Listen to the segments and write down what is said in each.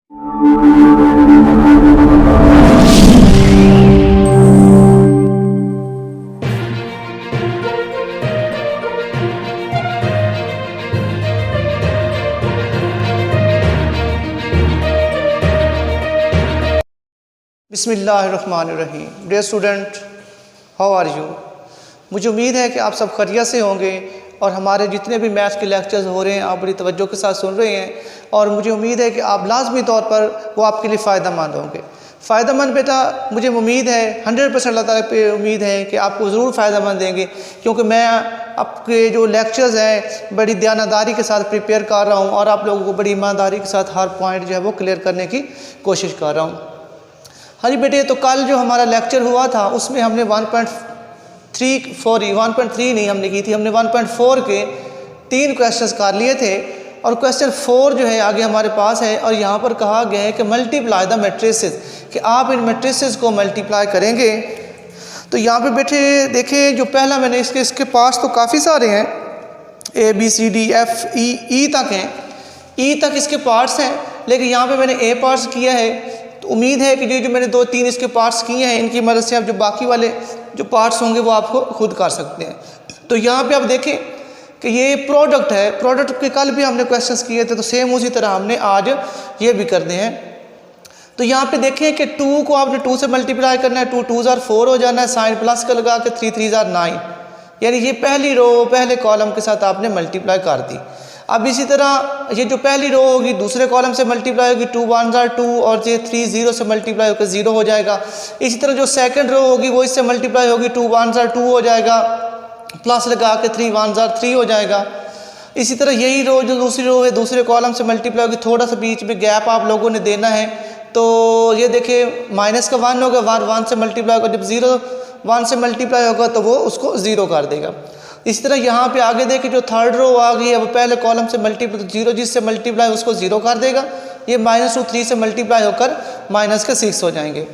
बिस्मिल्लाहिर्रहमानिर्रहीम। Dear student, how are you. मुझे उम्मीद है कि आप सब खैरियत से होंगे और हमारे जितने भी मैथ्स के लेक्चर्स हो रहे हैं आप बड़ी तवज्जो के साथ सुन रहे हैं और मुझे उम्मीद है कि आप लाजमी तौर पर वो आपके लिए फ़ायदेमंद होंगे। फ़ायदेमंद बेटा मुझे उम्मीद है 100% अल्लाह ताला पे उम्मीद है कि आपको ज़रूर फ़ायदेमंद देंगे, क्योंकि मैं आपके जो लेक्चर्स हैं बड़ी दयानतदारी के साथ प्रिपेयर कर रहा हूँ और आप लोगों को बड़ी ईमानदारी के साथ हर पॉइंट जो है वो क्लियर करने की कोशिश कर रहा हूँ। हाँ जी बेटे, तो कल जो हमारा लेक्चर हुआ था उसमें हमने 1.3 नहीं हमने की थी, हमने 1.4 के 3 क्वेश्चंस कर लिए थे और क्वेश्चन 4 जो है आगे हमारे पास है और यहाँ पर कहा गया है कि मल्टीप्लाई द मैट्रिसेस, कि आप इन मैट्रिसेस को मल्टीप्लाई करेंगे। तो यहाँ पे बेटे देखें, जो पहला मैंने इसके पास तो काफ़ी सारे हैं, ABCDFE तक हैं, E तक इसके पार्ट्स हैं, लेकिन यहाँ पे मैंने A पार्ट्स किया है। तो उम्मीद है कि जो मैंने 2-3 इसके पार्ट्स किए हैं इनकी मदद से आप जो बाकी वाले जो पार्ट्स होंगे वो आपको खुद कर सकते हैं। तो यहाँ पे आप देखें कि ये प्रोडक्ट है, प्रोडक्ट के कल भी हमने क्वेश्चंस किए थे, तो सेम उसी तरह हमने आज ये भी करने हैं। तो यहाँ पे देखें कि 2 को आपने 2 से मल्टीप्लाई करना है, 2 2s are 4 हो जाना है, साइन प्लस का लगा के 3 3s are 9, यानी ये पहली रो पहले कॉलम के साथ आपने मल्टीप्लाई कर दी। अब इसी तरह ये जो पहली रो होगी दूसरे कॉलम से मल्टीप्लाई होगी, 2 1s are 2 और ये 3 0 से मल्टीप्लाई होकर 0 हो जाएगा। इसी तरह जो सेकंड रो होगी वो इससे मल्टीप्लाई होगी, 2 1s are 2 हो जाएगा, प्लस लगा के 3 1s are 3 हो जाएगा। इसी तरह यही रो जो दूसरी रो है दूसरे कॉलम से मल्टीप्लाई होगी, थोड़ा सा बीच में गैप आप लोगों ने देना है। तो ये देखिए माइनस का 1 होगा, 1 से मल्टीप्लाई होगा, जब 0 1 से मल्टीप्लाई होगा तो वो उसको 0 कर देगा। इसी तरह यहाँ पे आगे देखिए जो थर्ड रो आ गई है वो पहले कॉलम से मल्टीप्लाई, तो 0 जिससे मल्टीप्लाई उसको 0 कर देगा। ये -2 3 से मल्टीप्लाई होकर -6 हो जाएंगे।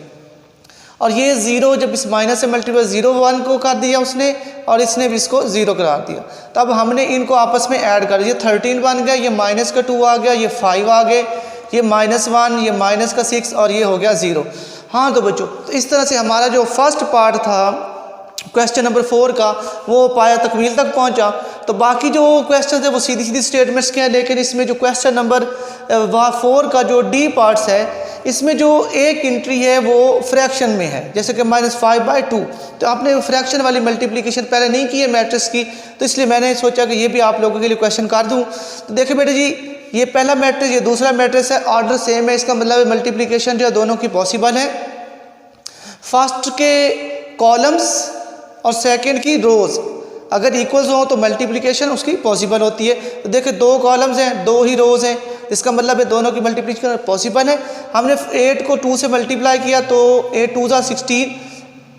और ये 0 जब इस माइनस से मल्टीप्लाई 0 1 को कर दिया उसने और इसने भी इसको 0 करा दिया। तो अब हमने इनको आपस में ऐड कर दिया, 13 बन गया, ये -2 आ गया, ये 5 आ गए, ये -1, ये -6 और ये हो गया 0। हाँ तो बच्चों, तो इस तरह से हमारा जो फर्स्ट पार्ट था क्वेश्चन नंबर 4 का वो पाया तकमील तक पहुंचा। तो बाकी जो क्वेश्चन है वो सीधी सीधी स्टेटमेंट्स के हैं, लेकिन इसमें जो क्वेश्चन नंबर 4 का जो डी पार्ट्स है इसमें जो एक एंट्री है वो फ्रैक्शन में है, जैसे कि -5/2। तो आपने फ्रैक्शन वाली मल्टीप्लिकेशन पहले नहीं की है मैट्रिक्स की, तो इसलिए मैंने सोचा कि ये भी आप लोगों के लिए क्वेश्चन कर दूँ। तो देखिए बेटे जी, ये पहला मैट्रिक्स ये दूसरा मैट्रिक्स है, ऑर्डर सेम है, इसका मतलब मल्टीप्लिकेशन जो है दोनों की पॉसिबल है। फर्स्ट के कॉलम्स और सेकंड की रोज़ अगर इक्वल्स हो तो मल्टीप्लिकेशन उसकी पॉसिबल होती है। तो देखिए 2 कॉलम्स हैं 2 ही रोज़ हैं, इसका मतलब है दोनों की मल्टीप्लिकेशन पॉसिबल है। हमने 8 को 2 से मल्टीप्लाई किया तो 8 2s are 16,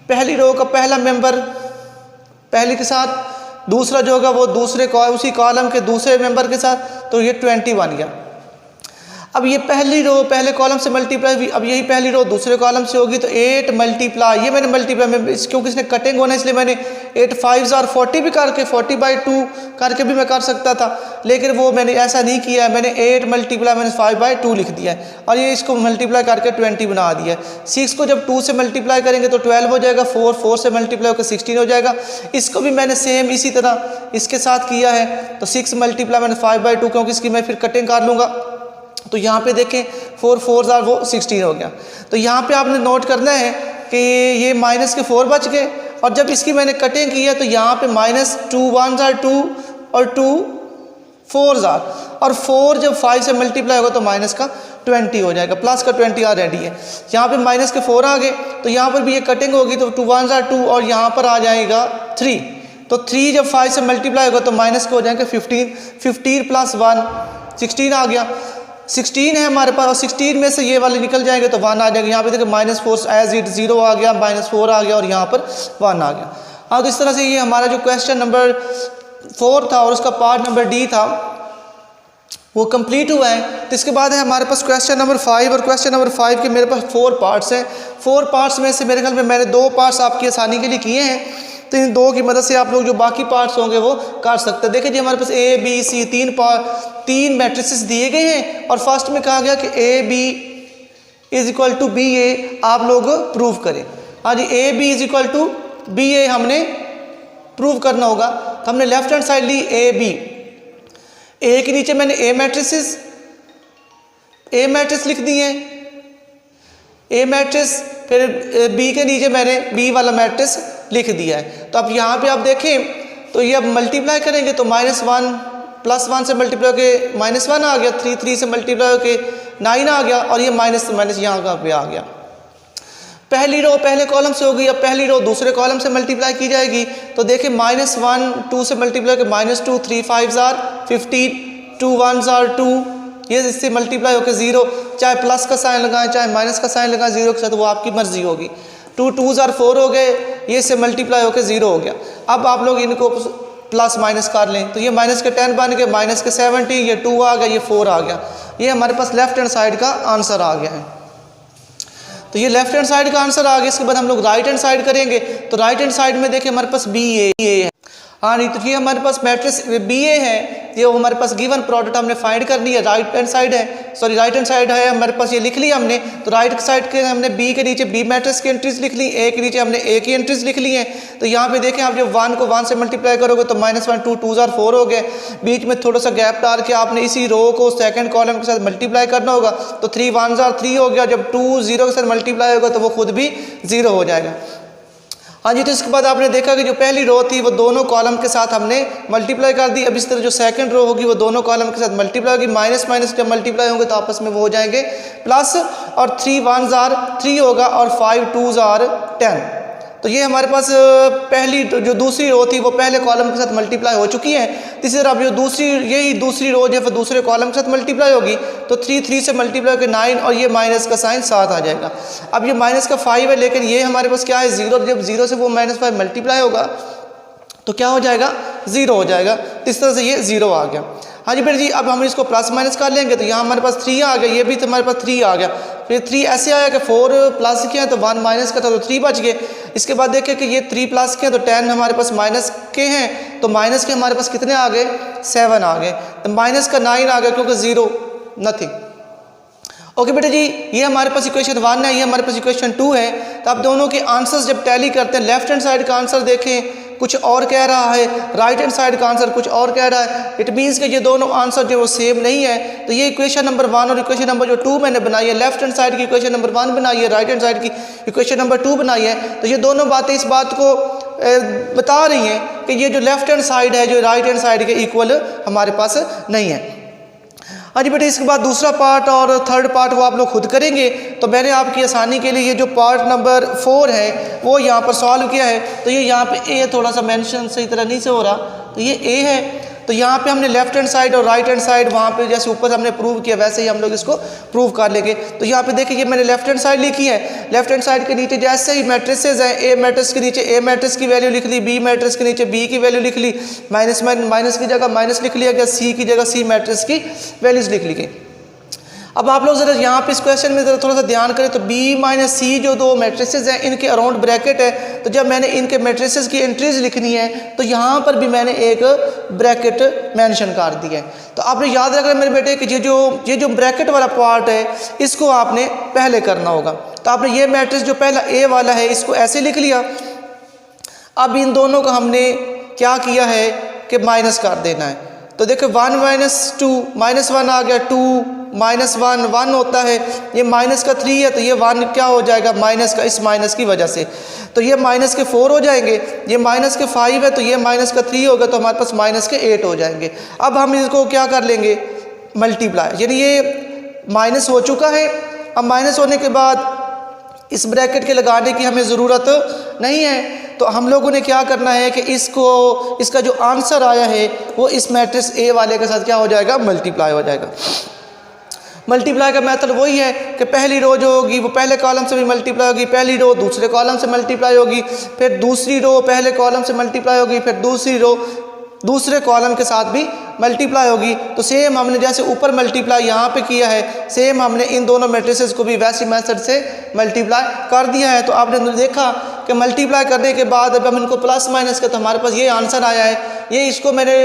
पहली रो का पहला मेंबर पहले के साथ, दूसरा जो होगा वो दूसरे उसी कॉलम के दूसरे मेंबर के साथ, तो ये 20 बन गया। अब ये पहली रो पहले कॉलम से मल्टीप्लाई हुई, अब यही पहली रो दूसरे कॉलम से होगी, तो 8 मल्टीप्लाई, ये मैंने मल्टीप्लाई में क्योंकि इसने कटिंग होना इसलिए मैंने 8 5s are 40 भी करके 40/2 करके भी मैं कर सकता था, लेकिन वो मैंने ऐसा नहीं किया है। मैंने 8 मल्टीप्लाई मैंने 5/2 लिख दिया है और ये इसको मल्टीप्लाई करके 20 बना दिया है। 6 को जब 2 से मल्टीप्लाई करेंगे तो 12 हो जाएगा, 4 से मल्टीप्लाई होकर 16 हो जाएगा। इसको भी मैंने सेम इसी तरह इसके साथ किया है, तो 6 मल्टीप्लाई मैंने 5/2 क्योंकि इसकी मैं फिर कटिंग कर लूँगा। तो यहाँ पे देखें 4 4s are वो 16 हो गया। तो यहाँ पे आपने नोट करना है कि ये माइनस के 4 बच गए और जब इसकी मैंने कटिंग की है तो यहाँ पे -2 1s are 2 और 2 4s are, और 4 जब 5 से मल्टीप्लाई होगा तो माइनस का 20 हो जाएगा, प्लस का 20 ऑलरेडी है। यहाँ पे माइनस के 4 आ गए तो यहाँ पर भी ये कटिंग होगी तो 2 1s are 2 और यहाँ पर आ जाएगा 3। तो 3 जब 5 से मल्टीप्लाई होगा तो माइनस के हो जाएंगे 15, 15 + 1 16 आ गया। 16 है हमारे पास और 16 में से ये वाले निकल जाएंगे तो 1 आ जाएगा। यहाँ पे देखिए -4 एज इट 0 आ गया, -4 आ गया और यहाँ पर 1 आ गया। हाँ तो इस तरह से ये हमारा जो क्वेश्चन नंबर 4 था और उसका पार्ट नंबर डी था वो कंप्लीट हुआ है। तो इसके बाद है हमारे पास क्वेश्चन नंबर 5 और क्वेश्चन नंबर 5 के मेरे पास 4 पार्ट्स हैं। 4 पार्ट्स में से मेरे ख्याल में मैंने 2 पार्ट्स आपकी आसानी के लिए किए हैं, तो इन 2 की मदद से आप लोग जो बाकी पार्ट्स होंगे वो कर सकते हैं। देखिए जी हमारे पास A B C तीन मैट्रिसेस दिए गए हैं और फर्स्ट में कहा गया कि a b is equal to b a आप लोग प्रूव करें। हाँ जी, a b is equal to b a हमने प्रूव करना होगा। तो हमने लेफ्ट हैंड साइड ली ए बी, ए के नीचे मैंने ए मैट्रिक्स लिख दिए, ए मैट्रिक्स, फिर बी के नीचे मैंने बी वाला मैट्रिक्स लिख दिया है। तो अब यहाँ पे आप देखें तो ये अब मल्टीप्लाई करेंगे तो -1 +1 से मल्टीप्लाई होकर -1 आ गया, 3 से मल्टीप्लाई होकर 9 आ गया और ये माइनस से माइनस यहाँ का पे आ गया। पहली रो पहले कॉलम से होगी, अब पहली रो दूसरे कॉलम से मल्टीप्लाई की जाएगी। तो देखिए -1 2 से मल्टीप्लाई होकर -2, 3 5 15, 2 1 2, ये इससे मल्टीप्लाई होकर 0, चाहे प्लस का साइन लगाएं चाहे माइनस का साइन लगाएं 0 के साथ, वो आपकी मर्जी होगी। 2 2 4 हो गए, ये से मल्टीप्लाई होकर 0 हो गया। अब आप लोग इनको प्लस माइनस कर लें तो ये माइनस के 10 बन गए, माइनस के 70, ये 2 आ गया, ये 4 आ गया। ये हमारे पास लेफ्ट हैंड साइड का आंसर आ गया है। तो ये लेफ्ट हैंड साइड का आंसर आ गया। इसके बाद हम लोग राइट हैंड साइड करेंगे तो राइट हैंड साइड में देखिए हमारे पास बी ए है। हाँ नहीं, तो ये हमारे पास मैट्रिक्स बी ए है, ये हमारे पास गिवन प्रोडक्ट हमने फाइंड करनी है। राइट हैंड साइड है, सॉरी राइट हैंड साइड है हमारे पास, ये लिख लिया हमने। तो राइट साइड के हमने बी के नीचे बी मैट्रिक्स की एंट्रीज लिख ली, ए के नीचे हमने ए की एंट्रीज लिख ली हैं। तो यहाँ पे देखें आप जब 1 को 1 से मल्टीप्लाई करोगे तो -1 2 2 4 हो गए, बीच में थोड़ा सा गैप डाल के आपने इसी रो को सेकंड कॉलम के साथ मल्टीप्लाई करना होगा। तो 3 1 3 हो गया, जब 2 0 के साथ मल्टीप्लाई होगा तो वो खुद भी 0 हो जाएगा। हाँ जी, तो इसके बाद आपने देखा कि जो पहली रो थी वो दोनों कॉलम के साथ हमने मल्टीप्लाई कर दी। अब इस तरह जो सेकंड रो होगी वो दोनों कॉलम के साथ मल्टीप्लाई होगी, माइनस माइनस जब मल्टीप्लाई होंगे तो आपस में वो हो जाएंगे प्लस, और 3 1 3 होगा और 5 2 10। तो ये हमारे पास पहली जो दूसरी रो थी वो पहले कॉलम के साथ मल्टीप्लाई हो चुकी है। इसी तरह अब जो यही दूसरी रो जो है दूसरे कॉलम के साथ मल्टीप्लाई होगी तो 3 से मल्टीप्लाई होकर 9 और ये माइनस का साइन 7 आ जाएगा। अब ये माइनस का 5 है, लेकिन ये हमारे पास क्या है 0, जब 0 से वो -5 मल्टीप्लाई होगा तो क्या हो जाएगा 0 हो जाएगा। तो इस तरह से ये 0 आ गया। हाँ जी बेटा जी, अब हम इसको प्लस माइनस कर लेंगे तो यहाँ हमारे पास 3 आ गया, ये भी तो हमारे पास 3 आ गया। फिर 3 ऐसे आया कि 4 प्लस किया तो 1 माइनस का था तो 3 बच गए। इसके बाद देखें कि ये 3 प्लस किया तो 10 हमारे पास माइनस के हैं, तो माइनस के हमारे पास कितने आ गए 7 आ गए। तो माइनस का 9 आ गया क्योंकि 0 नथिंग। ओके बेटा जी, ये हमारे पास इक्वेशन 1 है, ये हमारे पास इक्वेशन 2 है। तो आप दोनों के आंसर्स जब टैली करते हैं, लेफ्ट हैंड साइड का आंसर देखें कुछ और कह रहा है, राइट हैंड साइड का आंसर कुछ और कह रहा है। इट मीन्स कि ये दोनों आंसर जो वो सेम नहीं है। तो ये इक्वेशन नंबर 1 और इक्वेशन नंबर जो 2 मैंने बनाई है, लेफ्ट हैंड साइड की इक्वेशन नंबर 1 बनाई है, राइट हैंड साइड की इक्वेशन नंबर 2 बनाई है। तो ये दोनों बातें इस बात को बता रही हैं कि ये जो लेफ्ट हैंड साइड है जो राइट हैंड साइड के इक्वल हमारे पास नहीं है। हाँ जी बेटे, इसके बाद दूसरा पार्ट और थर्ड पार्ट वो आप लोग खुद करेंगे। तो मैंने आपकी आसानी के लिए ये जो पार्ट नंबर 4 है वो यहाँ पर सॉल्व किया है। तो ये यहाँ पे ए थोड़ा सा मेंशन सही तरह नहीं से हो रहा, तो ये ए है। तो यहाँ पे हमने लेफ्ट हैंड साइड और राइट हैंड साइड वहाँ पे जैसे ऊपर हमने प्रूव किया वैसे ही हम लोग इसको प्रूव कर लेंगे। तो यहाँ पे देखिए ये मैंने लेफ्ट हैंड साइड लिखी है, लेफ्ट हैंड साइड के नीचे जैसे ही मैट्रिसेस हैं, ए मैट्रिक्स के नीचे ए मैट्रिक्स की वैल्यू लिख ली, बी मैट्रिक्स के नीचे बी की वैल्यू लिख ली, माइनस की जगह माइनस लिख लिया गया, सी की जगह सी मैट्रिक्स की वैल्यूज लिख ली गई। अब आप लोग ज़रा यहाँ पे इस क्वेश्चन में ज़रा थोड़ा सा ध्यान करें तो बी माइनस सी जो दो मैट्रिसेस हैं इनके अराउंड ब्रैकेट है। तो जब मैंने इनके मैट्रिसेस की एंट्रीज लिखनी है तो यहाँ पर भी मैंने एक ब्रैकेट मेंशन कर दिया है। तो आपने याद रखना मेरे बेटे कि ये जो ब्रैकेट वाला पार्ट है इसको आपने पहले करना होगा। तो आपने ये मैट्रिक्स जो पहला ए वाला है इसको ऐसे लिख लिया। अब इन दोनों को हमने क्या किया है कि माइनस कर देना है। तो देखो 1 - 2 -1 आ गया, 2 -1 1 होता है, ये माइनस का 3 है तो ये 1 क्या हो जाएगा माइनस का, इस माइनस की वजह से तो ये माइनस के 4 हो जाएंगे, ये माइनस के 5 है तो ये माइनस का 3 होगा तो हमारे पास माइनस के 8 हो जाएंगे। अब हम इसको क्या कर लेंगे मल्टीप्लाई, यानी ये माइनस हो चुका है। अब माइनस होने के बाद इस ब्रैकेट के लगाने की हमें ज़रूरत नहीं है। तो हम लोगों ने क्या करना है कि इसका जो आंसर आया है वो इस मैट्रिक्स ए वाले के साथ क्या हो जाएगा मल्टीप्लाई हो जाएगा। मल्टीप्लाई का मेथड वही है कि पहली रो जो होगी वो पहले कॉलम से भी मल्टीप्लाई होगी, पहली रो दूसरे कॉलम से मल्टीप्लाई होगी, फिर दूसरी रो पहले कॉलम से मल्टीप्लाई होगी, फिर दूसरी रो दूसरे कॉलम के साथ भी मल्टीप्लाई होगी। तो सेम हमने जैसे ऊपर मल्टीप्लाई यहाँ पे किया है सेम हमने इन दोनों मैट्रिसेस को भी वैसी मेथड से मल्टीप्लाई कर दिया है। तो आपने देखा कि मल्टीप्लाई करने के बाद अब हम इनको प्लस माइनस का तो हमारे पास ये आंसर आया है। ये इसको मैंने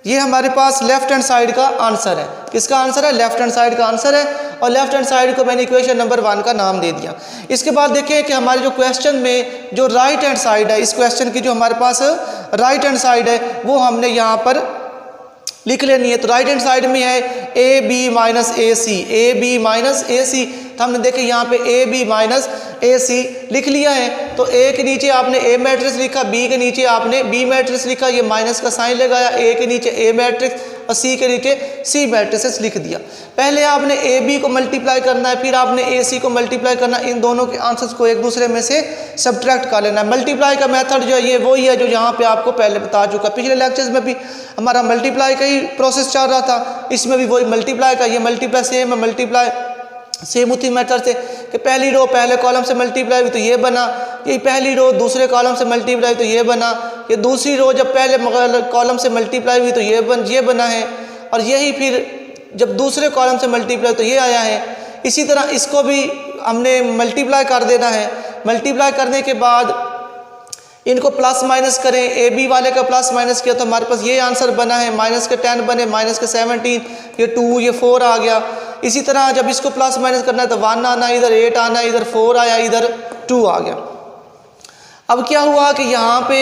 ये हमारे पास लेफ्ट हैंड साइड का आंसर है। किसका आंसर है? लेफ्ट हैंड साइड का आंसर है। और लेफ्ट हैंड साइड को मैंने इक्वेशन नंबर 1 का नाम दे दिया। इसके बाद देखें कि हमारे जो क्वेश्चन में जो राइट हैंड साइड है, इस क्वेश्चन की जो हमारे पास राइट हैंड साइड है वो हमने यहाँ पर लिख लेनी है। तो राइट हैंड साइड में है a b minus a c, a b minus a c. तो हमने देखे यहाँ पे ए बी माइनस ए सी लिख लिया है। तो ए के नीचे आपने ए मैट्रिक्स लिखा, बी के नीचे आपने बी मैट्रिक्स लिखा, ये माइनस का साइन लगाया, ए के नीचे ए मैट्रिक्स और सी के नीचे सी मैट्रिक्स लिख दिया। पहले आपने ए बी को मल्टीप्लाई करना है, फिर आपने ए सी को मल्टीप्लाई करना है। इन दोनों के आंसर्स को एक दूसरे में से सब्ट्रैक्ट कर लेना है। मल्टीप्लाई का मेथड जो है ये वही है जो यहाँ पे आपको पहले बता चुका। पिछले लेक्चर्स में भी हमारा मल्टीप्लाई का ही प्रोसेस चल रहा था, इसमें भी वही मल्टीप्लाई का, ये मल्टीप्लाई सेम है, मल्टीप्लाई सेम उसी मेथड से कि पहली रो पहले कॉलम से मल्टीप्लाई हुई तो ये बना, ये पहली रो दूसरे कॉलम से मल्टीप्लाई तो ये बना, ये दूसरी रो जब पहले कॉलम से मल्टीप्लाई हुई तो ये बना है, और यही फिर जब दूसरे कॉलम से मल्टीप्लाई तो ये आया है। इसी तरह इसको भी हमने मल्टीप्लाई कर देना है। मल्टीप्लाई करने के बाद इनको प्लस माइनस करें, ए बी वाले का प्लस माइनस किया तो हमारे पास ये आंसर बना है, माइनस के 10 बने, माइनस के 17, ये 2, ये 4 आ गया। इसी तरह जब इसको प्लस माइनस करना है तो 1 आना, इधर 8 आना, इधर 4 आया, इधर 2 आ गया। अब क्या हुआ कि यहाँ पे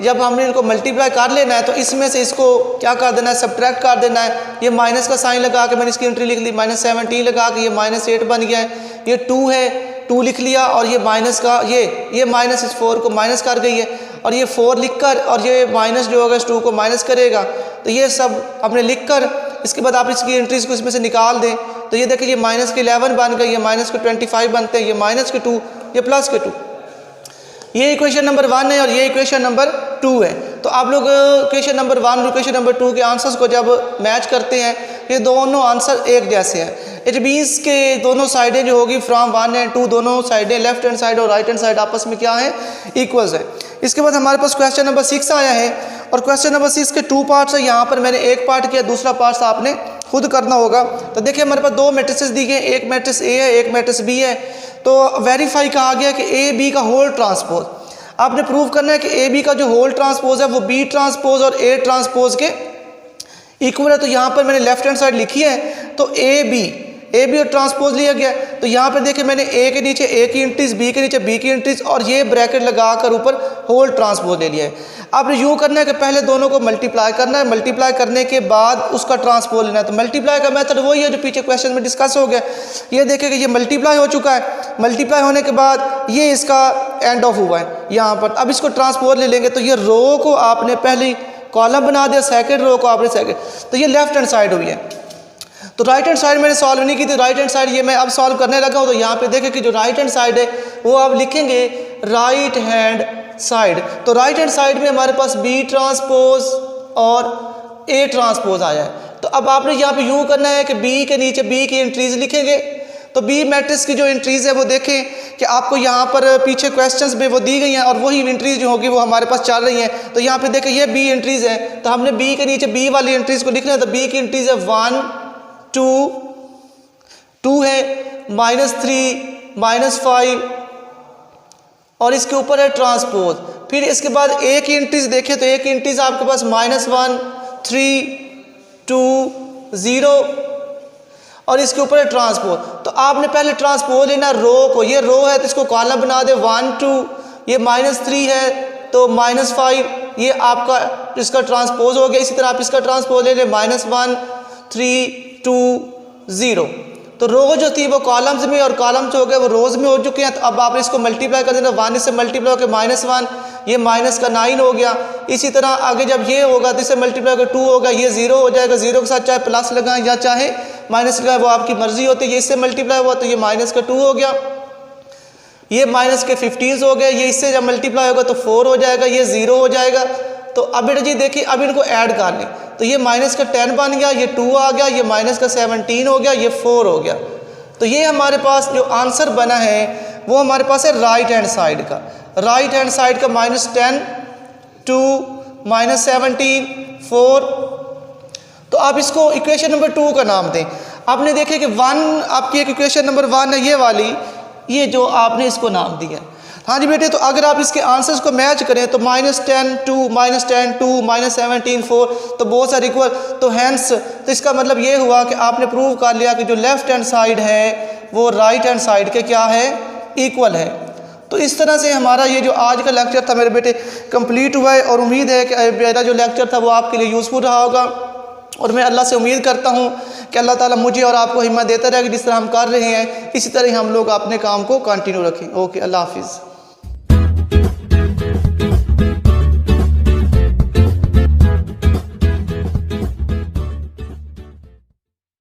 जब हमने इनको मल्टीप्लाई कर लेना है तो इसमें से इसको क्या कर देना है? सब्ट्रैक्ट कर देना है। ये माइनस का साइन लगा के मैंने इसकी एंट्री लिख ली, माइनस 17 लगा के ये माइनस 8 बन गया है, ये 2 है, 2 लिख लिया, और ये माइनस का ये माइनस इस 4 को माइनस कर गई है, और ये 4 लिख कर, और ये माइनस जो होगा इस 2 को माइनस करेगा। तो ये सब हमने लिख कर इसके बाद आप इसकी एंट्रीज को इसमें से निकाल दें तो ये देखिए ये माइनस के 11 बन गए, ये माइनस के 25 बनते हैं, ये माइनस के 2, ये प्लस के 2। ये इक्वेशन नंबर 1 है और ये इक्वेशन नंबर 2 है। तो आप लोग इक्वेशन नंबर 1 और इक्वेशन नंबर 2 के आंसर्स को जब मैच करते हैं ये दोनों आंसर एक जैसे हैं। इट मीन्स के दोनों साइडें जो होगी फ्रॉम 1 एंड 2, दोनों साइडें लेफ्ट हैंड साइड और राइट हैंड साइड आपस में क्या है? इक्वल्स है। इसके बाद हमारे पास क्वेश्चन नंबर 6 आया है और क्वेश्चन नंबर 6 के 2 पार्ट्स है। यहाँ पर मैंने एक पार्ट किया, दूसरा पार्ट आपने खुद करना होगा। तो देखिए हमारे पास 2 मैट्रिसेस दी गए, एक मैट्रिक्स ए है, एक मैट्रिक्स बी है। तो वेरीफाई कहा गया कि ए बी का होल ट्रांसपोज आपने प्रूव करना है कि ए बी का जो होल ट्रांसपोज है वो बी ट्रांसपोज और ए ट्रांसपोज के इक्वल है। तो यहाँ पर मैंने लेफ्ट हैंड साइड लिखी है, तो ए बी और ट्रांसपोज लिया गया। तो यहाँ पर देखिए मैंने ए के नीचे ए की एंट्रीज, बी के नीचे बी की एंट्रीज और ये ब्रैकेट लगाकर ऊपर होल ट्रांसपोज ले लिया है। आपने यूँ करना है कि पहले दोनों को मल्टीप्लाई करना है, मल्टीप्लाई करने के बाद उसका ट्रांसपोज लेना है। तो मल्टीप्लाई का मेथड वही है जो पीछे क्वेश्चन में डिस्कस हो गया। ये देखिए कि ये मल्टीप्लाई हो चुका है, मल्टीप्लाई होने के बाद ये इसका एंड ऑफ हुआ है यहाँ पर। अब इसको ट्रांसपोज ले लेंगे तो ये रो को आपने पहले कॉलम बना दिया, सेकेंड रो को आपने सेकेंड, तो ये लेफ्ट हैंड साइड हुई है। तो राइट हैंड साइड मैंने सॉल्व नहीं की थी, राइट हैंड साइड ये मैं अब सॉल्व करने लगा हूँ। तो यहाँ पे देखें कि जो राइट हैंड साइड है वो आप लिखेंगे राइट हैंड साइड। तो राइट हैंड साइड में हमारे पास बी ट्रांसपोज और ए ट्रांसपोज आया है। तो अब आपने यहाँ पे यूँ करना है कि बी के नीचे बी की एंट्रीज लिखेंगे। तो बी मैट्रिक्स की जो एंट्रीज है वो देखें कि आपको यहाँ पर पीछे क्वेश्चंस में वो दी गई हैं और वही एंट्रीज जो होगी वो हमारे पास चल रही हैं। तो यहाँ पे देखें ये बी एंट्रीज हैं, तो हमने बी के नीचे बी वाली एंट्रीज को लिखना है। तो बी की एंट्रीज है 1 2 है, -3 -5 और इसके ऊपर है ट्रांसपोज। फिर इसके बाद ए की एंट्रीज देखें तो ए की एंट्रीज आपके पास -1 3 2 0 और इसके ऊपर है ट्रांसपोज। तो आपने पहले ट्रांसपोज लेना रो को, ये रो है तो इसको कॉलम बना दे 1 2, ये -3 है तो -5, ये आपका इसका ट्रांसपोज हो गया। इसी तरह आप इसका ट्रांसपोज ले लें -1 3 2 0। तो रो जो थी वो कॉलम्स में और कॉलम जो हो गए वो रोज में हो चुके हैं। तो अब आप इसको मल्टीप्लाई कर देना, 1 से मल्टीप्लाई होकर -1, ये माइनस का 9 हो गया। इसी तरह आगे जब ये होगा तो इसे मल्टीप्लाई कर 2 होगा, ये 0 हो जाएगा। 0 के साथ चाहे प्लस लगाएं या चाहे माइनस लगाएं, वो आपकी मर्जी होती है। ये इससे मल्टीप्लाई हुआ तो ये -2 हो गया, ये -15 हो गया। ये इससे जब मल्टीप्लाई होगा तो 4 हो जाएगा, ये 0 हो जाएगा। तो अब बेटा जी देखिए अब इनको ऐड कर लें, तो ये -10 बन गया, ये 2 आ गया, ये -17 हो गया, ये 4 हो गया। तो ये हमारे पास जो आंसर बना है वो हमारे पास है राइट हैंड साइड का। राइट हैंड साइड का -10 2 -17 4। तो आप इसको इक्वेशन नंबर 2 का नाम दें। आपने देखे कि 1 आपकी एक इक्वेशन नंबर 1 है, ये वाली, ये जो आपने इसको नाम दिया। हाँ जी बेटे, तो अगर आप इसके आंसर्स को मैच करें तो -10 2 -10 2 -17 4 तो बहुत सारे इक्वल, तो हैंस तो इसका मतलब ये हुआ कि आपने प्रूव कर लिया कि जो लेफ्ट हैंड साइड है वो राइट हैंड साइड के क्या है, इक्वल है। तो इस तरह से हमारा ये जो आज का लेक्चर था मेरे बेटे कंप्लीट हुआ है, और उम्मीद है कि मेरा जो लेक्चर था वो आपके लिए यूज़फुल रहा होगा। और मैं अल्लाह से उम्मीद करता हूँ कि अल्लाह ताला मुझे और आपको हिम्मत देता रहेगा, जिस तरह हम कर रहे हैं इसी तरह हम लोग अपने काम को कंटिन्यू रखें। ओके, अल्लाह हाफिज़।